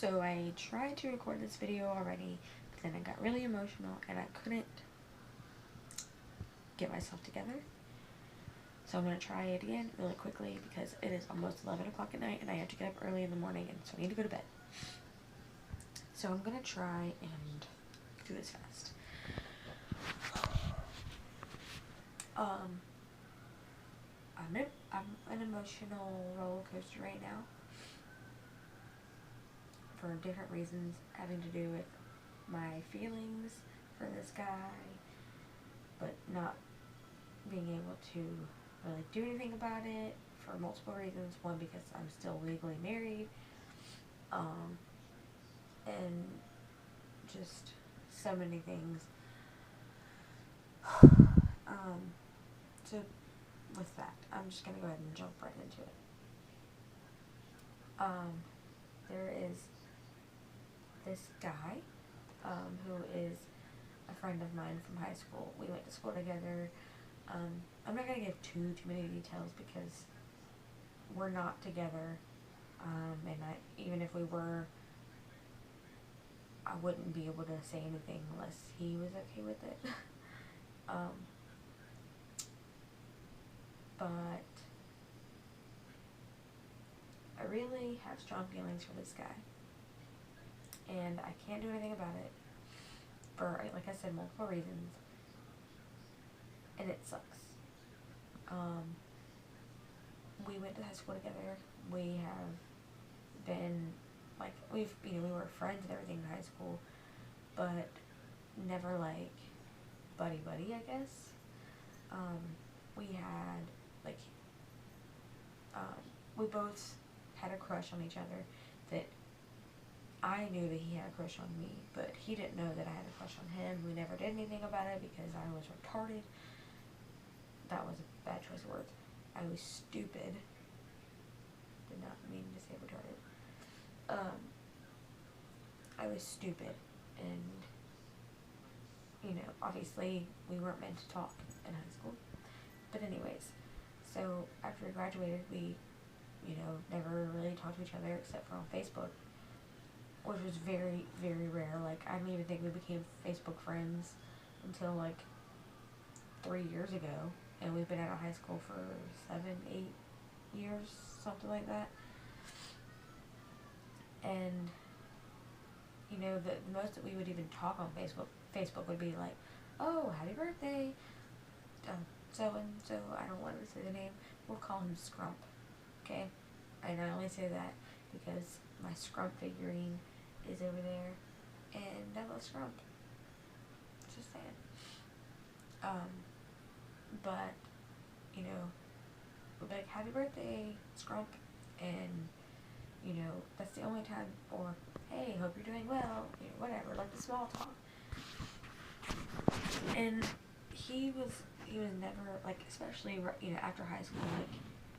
So I tried to record this video already, but then I got really emotional and I couldn't get myself together. So I'm going to try it again really quickly because it is almost 11 o'clock at night and I have to get up early in the morning, and so I need to go to bed. So I'm going to try and do this fast. I'm an emotional roller coaster right now for different reasons having to do with my feelings for this guy, but not being able to really do anything about it for multiple reasons. One, because I'm still legally married, and just so many things. So with that, I'm just gonna go ahead and jump right into it. There is this guy, who is a friend of mine from high school. We went to school together. I'm not gonna give too many details because we're not together, and even if we were, I wouldn't be able to say anything unless he was okay with it. But I really have strong feelings for this guy, and I can't do anything about it for, like I said, multiple reasons, and it sucks. We went to high school together. We have been, like, we were friends and everything in high school, but never, like, buddy, I guess. We had, like, we both had a crush on each other that I knew that he had a crush on me, but he didn't know that I had a crush on him. We never did anything about it because I was retarded. That was a bad choice of words. I was stupid. Did not mean to say retarded. I was stupid, and, obviously we weren't meant to talk in high school. But anyways, so after we graduated, we, never really talked to each other except for on Facebook, which was very, very rare. Like, I don't even think we became Facebook friends until, like, 3 years ago, and we've been out of high school for 7, 8 years, something like that. And, the most that we would even talk on Facebook would be like, oh, happy birthday, so-and-so, I don't want to say the name, we'll call him Scrump, okay? And I only say that because my Scrump figurine is over there, and I love Scrump. Just saying. But, we'll be like, happy birthday, Scrump, and, that's the only time, or, hey, hope you're doing well, whatever, like the small talk. And he was never, like, especially, after high school, like,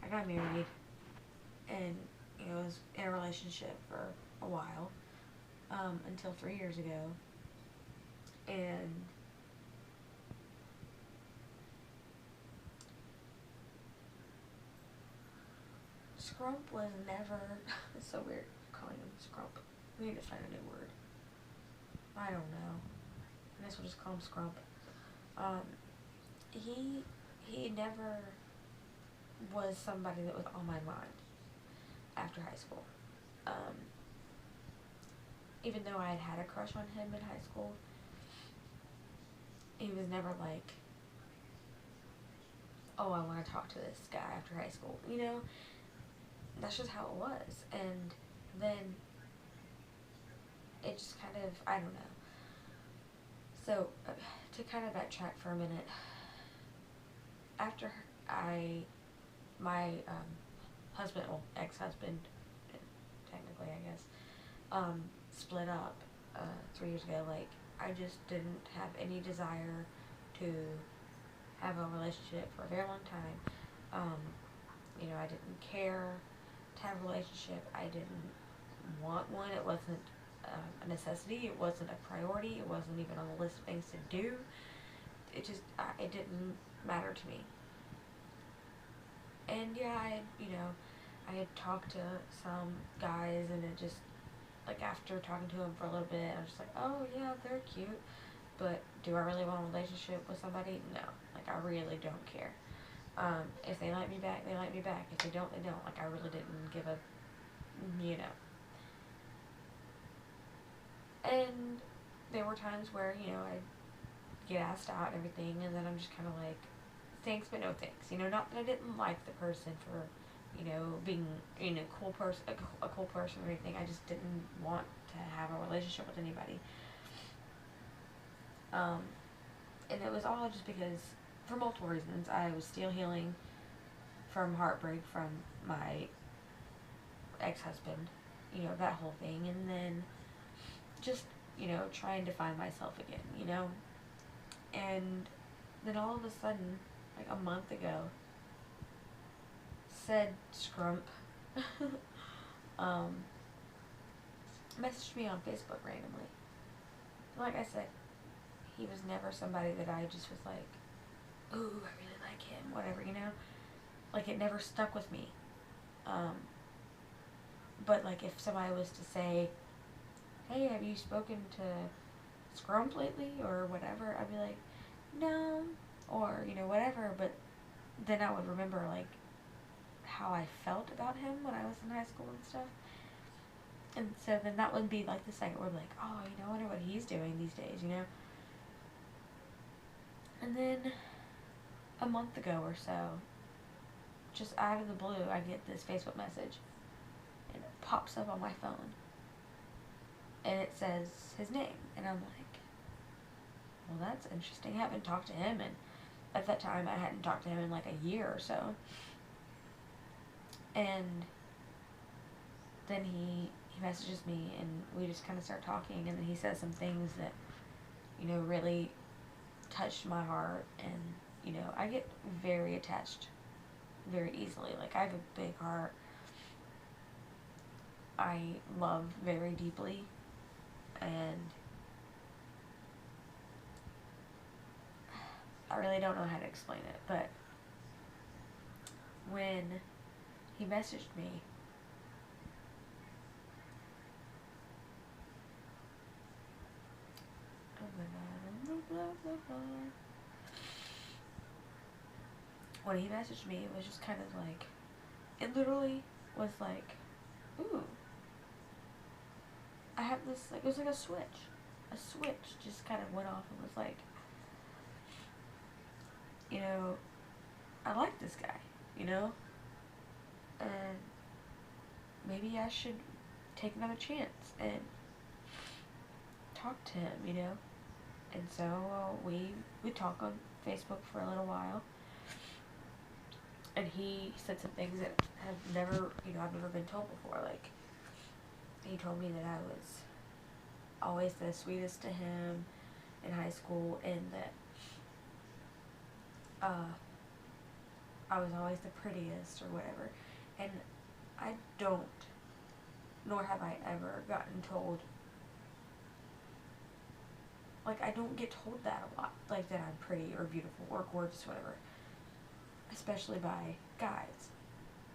I got married, and, was in a relationship for a while, until 3 years ago, and Scrump was never, it's so weird calling him Scrump. We need to find a new word. I don't know. I guess we'll just call him Scrump. He never was somebody that was on my mind after high school. Even though I had a crush on him in high school, he was never like, oh, I want to talk to this guy after high school, That's just how it was. And then it just kind of, I don't know. So, to kind of backtrack for a minute, after my husband, well, ex-husband, technically, I guess, split up 3 years ago, like, I just didn't have any desire to have a relationship for a very long time. I didn't care to have a relationship. I didn't want one. It wasn't a necessity. It wasn't a priority. It wasn't even on the list of things to do. It just, it didn't matter to me. And yeah, I had talked to some guys, and it just like, after talking to him for a little bit, I was just like, oh, yeah, they're cute. But do I really want a relationship with somebody? No. Like, I really don't care. If they like me back, they like me back. If they don't, they don't. Like, I really didn't give a, you know. And there were times where, you know, I'd get asked out and everything, and then I'm just kind of like, thanks, but no thanks. You know, not that I didn't like the person for, you know, being, you know, a cool person or anything. I just didn't want to have a relationship with anybody. And it was all just because, for multiple reasons, I was still healing from heartbreak from my ex-husband, you know, that whole thing, and then just, you know, trying to find myself again, you know. And then all of a sudden, like a month ago, said Scrump messaged me on Facebook randomly. Like I said, he was never somebody that I just was like, ooh, I really like him, whatever, you know. Like, it never stuck with me. But like, if somebody was to say, hey, have you spoken to Scrump lately, or whatever, I'd be like, no, or, you know, whatever. But then I would remember, like, how I felt about him when I was in high school and stuff. And so then that would be like the second word, like, oh, you know, I wonder what he's doing these days, you know. And then a month ago or so, just out of the blue, I get this Facebook message, and it pops up on my phone, and it says his name, and I'm like, well, that's interesting. I haven't talked to him, and at that time, I hadn't talked to him in like a year or so. And then he messages me, and we just kind of start talking, and then he says some things that, you know, really touched my heart. And, you know, I get very attached very easily. Like, I have a big heart. I love very deeply, and I really don't know how to explain it, but when he messaged me, when he messaged me, it was just kind of like, it literally was like, ooh, I have this, like, it was like a switch just kind of went off and was like, you know, I like this guy, you know, and maybe I should take another chance and talk to him, you know. And so we talk on Facebook for a little while, and he said some things that have never, you know, I've never been told before. Like, he told me that I was always the sweetest to him in high school, and that I was always the prettiest or whatever. And I don't, nor have I ever gotten told, like, I don't get told that a lot, like, that I'm pretty or beautiful or gorgeous or whatever, especially by guys.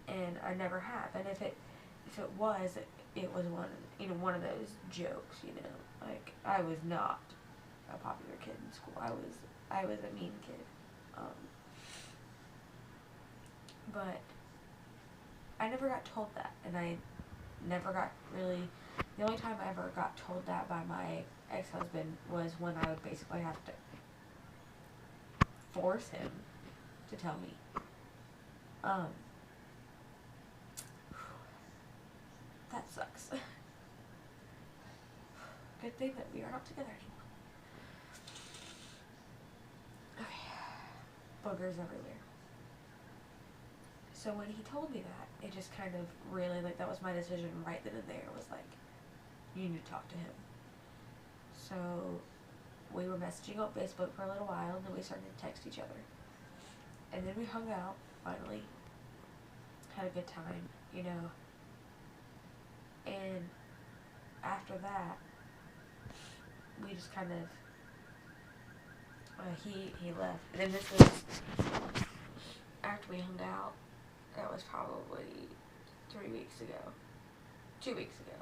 And I never have. And if it was, it was one of those jokes, you know. Like, I was not a popular kid in school. I was a mean kid. But I never got told that, and I never got really, the only time I ever got told that by my ex-husband was when I would basically have to force him to tell me. That sucks. Good thing that we are not together anymore. Okay. Boogers everywhere. So when he told me that, it just kind of really, like, that was my decision right then and there. It was like, you need to talk to him. So we were messaging on Facebook for a little while, and then we started to text each other. And then we hung out, finally. Had a good time, you know. And after that, we just kind of, he left. And then this was, after we hung out, that was probably 3 weeks ago. 2 weeks ago.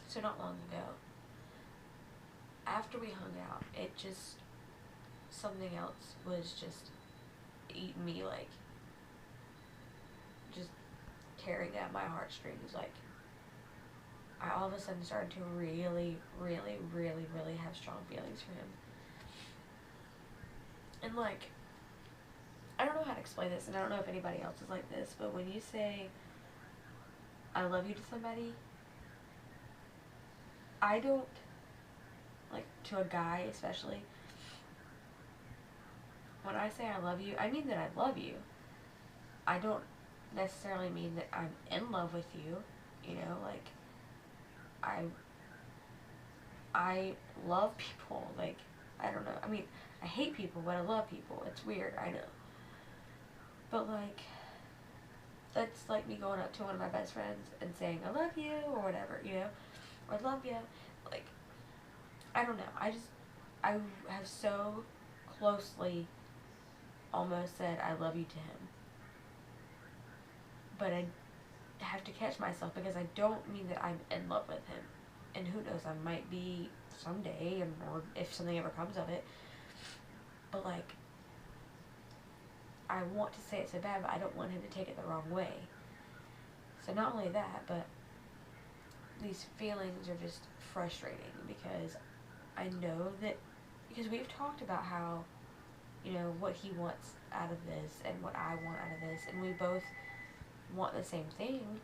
so not long ago, after we hung out, it just, something else was just eating me, like, just tearing at my heartstrings. Like, I all of a sudden started to really, really, really, really have strong feelings for him. And, like, I don't know how to explain this, and I don't know if anybody else is like this, but when you say, I love you to somebody, I don't, like, to a guy especially, when I say I love you, I mean that I love you. I don't necessarily mean that I'm in love with you, you know, like, I love people, like, I don't know, I mean, I hate people, but I love people. It's weird, I know. But, like, that's like me going up to one of my best friends and saying, I love you, or whatever, you know, or I love you. Like, I don't know, I have so closely almost said I love you to him. But I have to catch myself, because I don't mean that I'm in love with him. And who knows, I might be someday, or if something ever comes of it. But, like, I want to say it so bad, but I don't want him to take it the wrong way. So not only that, but these feelings are just frustrating, because I know that, because we've talked about how, you know, what he wants out of this and what I want out of this, and we both want the same thing,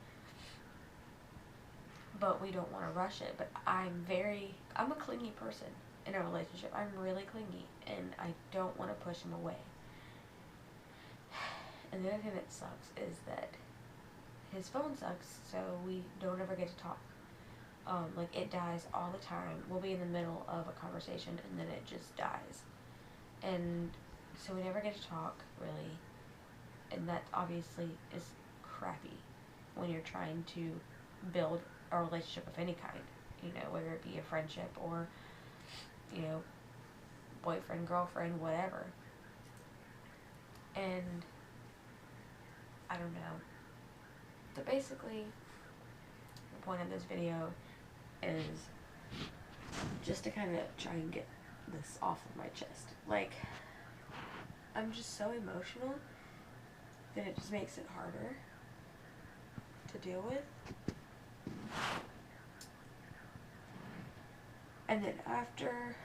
but we don't want to rush it. But I'm a clingy person in a relationship. I'm really clingy, and I don't want to push him away. And the other thing that sucks is that his phone sucks, so we don't ever get to talk. Like, it dies all the time. We'll be in the middle of a conversation, and then it just dies. And so we never get to talk, really. And that obviously is crappy when you're trying to build a relationship of any kind. You know, whether it be a friendship or, you know, boyfriend, girlfriend, whatever. And I don't know. So basically, the point of this video is just to kind of try and get this off of my chest. Like, I'm just so emotional that it just makes it harder to deal with. And then after,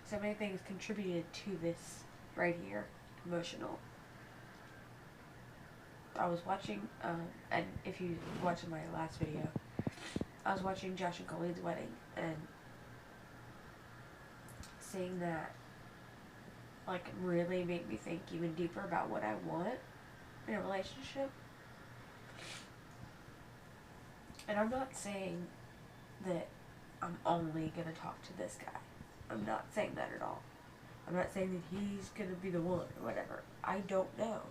so many things contributed to this right here, emotional. I was watching, and if you watched my last video, I was watching Josh and Colleen's wedding, and seeing that, like, really made me think even deeper about what I want in a relationship. And I'm not saying that I'm only gonna talk to this guy. I'm not saying that at all. I'm not saying that he's gonna be the one or whatever. I don't know.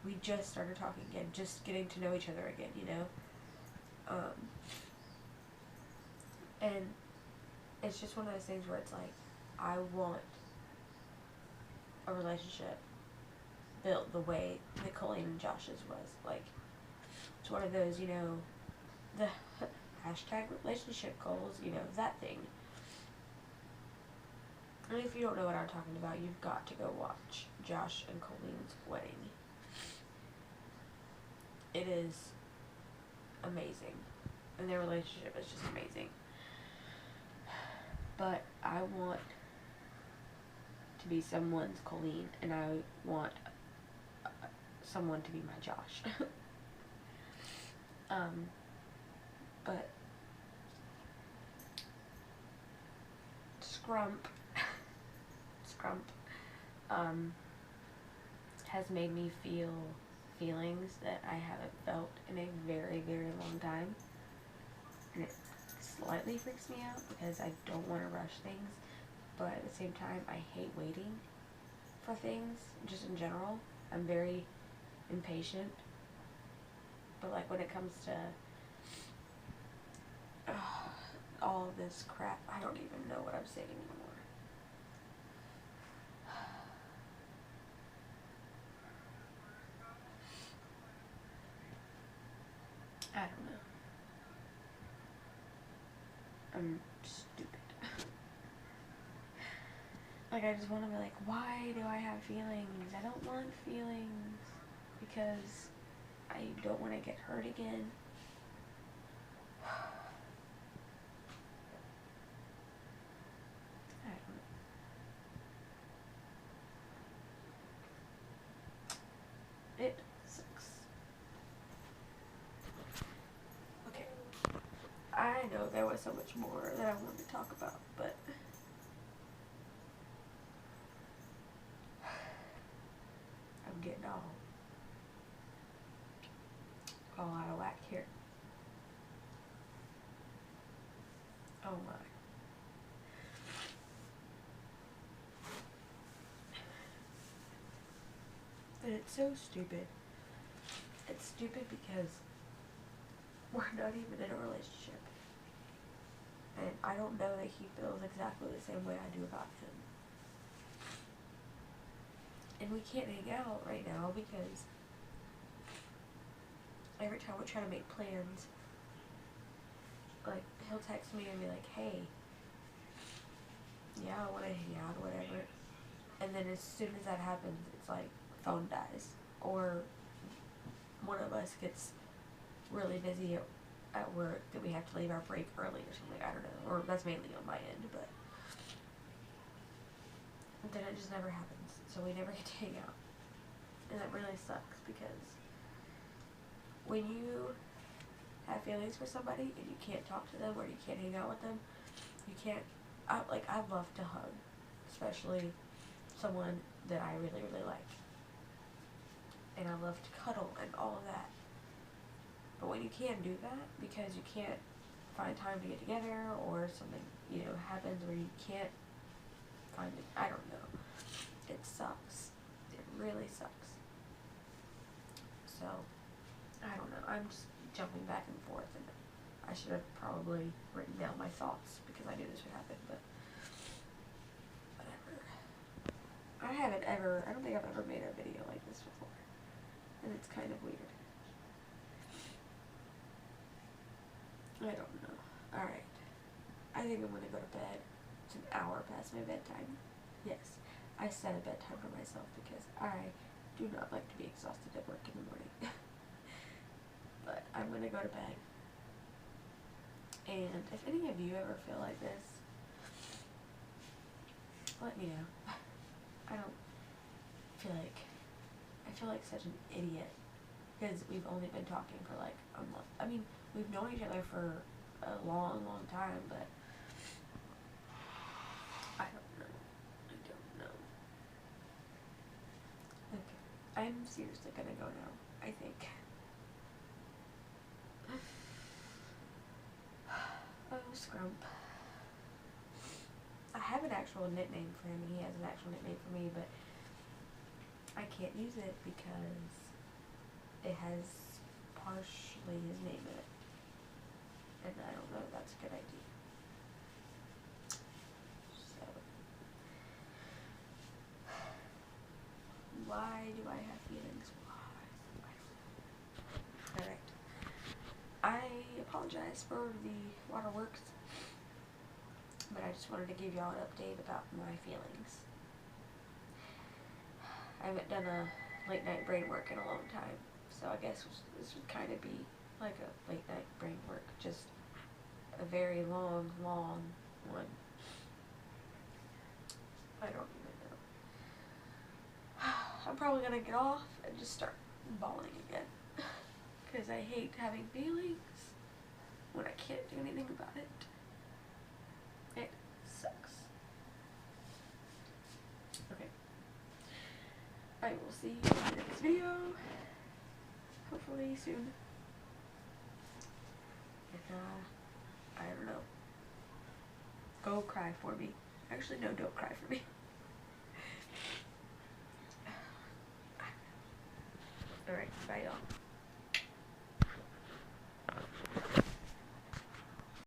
We just started talking again, just getting to know each other again, you know? And it's just one of those things where it's like, I want a relationship built the way that Colleen and Josh's was. Like, it's one of those, you know, the hashtag relationship goals, you know, that thing. And if you don't know what I'm talking about, you've got to go watch Josh and Colleen's wedding. It is amazing. And their relationship is just amazing. But I want to be someone's Colleen, and I want someone to be my Josh. But Scrump has made me feel feelings that I haven't felt in a very, very long time. And it slightly freaks me out because I don't want to rush things, but at the same time, I hate waiting for things, just in general. I'm very impatient. But, like, when it comes to all of this crap, I don't even know what I'm saying anymore. I'm stupid. Like, I just want to be like, why do I have feelings? I don't want feelings because I don't want to get hurt again. I don't know. It sucks. Okay. I know there was so much more that I wanted to talk about, but I'm getting all out of whack here. Oh my. And it's so stupid. It's stupid because we're not even in a relationship. And I don't know that he feels exactly the same way I do about him. And we can't hang out right now because every time we try to make plans, like, he'll text me and be like, hey, yeah, I want to hang out or whatever. And then as soon as that happens, it's like, phone dies. Or one of us gets really busy at work that we have to leave our break early or something. I don't know. Or that's mainly on my end, but then it just never happens. So we never get to hang out. And that really sucks because when you have feelings for somebody and you can't talk to them or you can't hang out with them, you can't, I love to hug, especially someone that I really, really like. And I love to cuddle and all of that. But when you can't do that because you can't find time to get together or something, happens where you can't find it, I don't know. It sucks. It really sucks. So, I don't know. I'm just jumping back and forth, and I should have probably written down my thoughts because I knew this would happen, but whatever. I don't think I've ever made a video like this before, and it's kind of weird. I don't know. Alright. I think I'm gonna go to bed. It's an hour past my bedtime. Yes, I set a bedtime for myself because I do not like to be exhausted at work in the morning. But I'm gonna go to bed. And if any of you ever feel like this, let me know. I feel like such an idiot because we've only been talking for like a month. I mean, we've known each other for a long, long time, but I don't know. Okay. I'm seriously gonna go now, I think. Oh, Scrump. I have an actual nickname for him, and he has an actual nickname for me, but I can't use it because it has partially his name in it. And I don't know if that's a good idea. So, why do I have feelings? Why? Alright. I apologize for the waterworks, but I just wanted to give y'all an update about my feelings. I haven't done a late night brain work in a long time, so I guess this would kind of be like a late night brain work, just a very long, long one. I don't even know. I'm probably gonna get off and just start bawling again, because I hate having feelings when I can't do anything about it. It sucks. Okay. I will see you in the next video, hopefully soon. And, I don't know. Go cry for me. Actually, no, don't cry for me. Alright, bye y'all.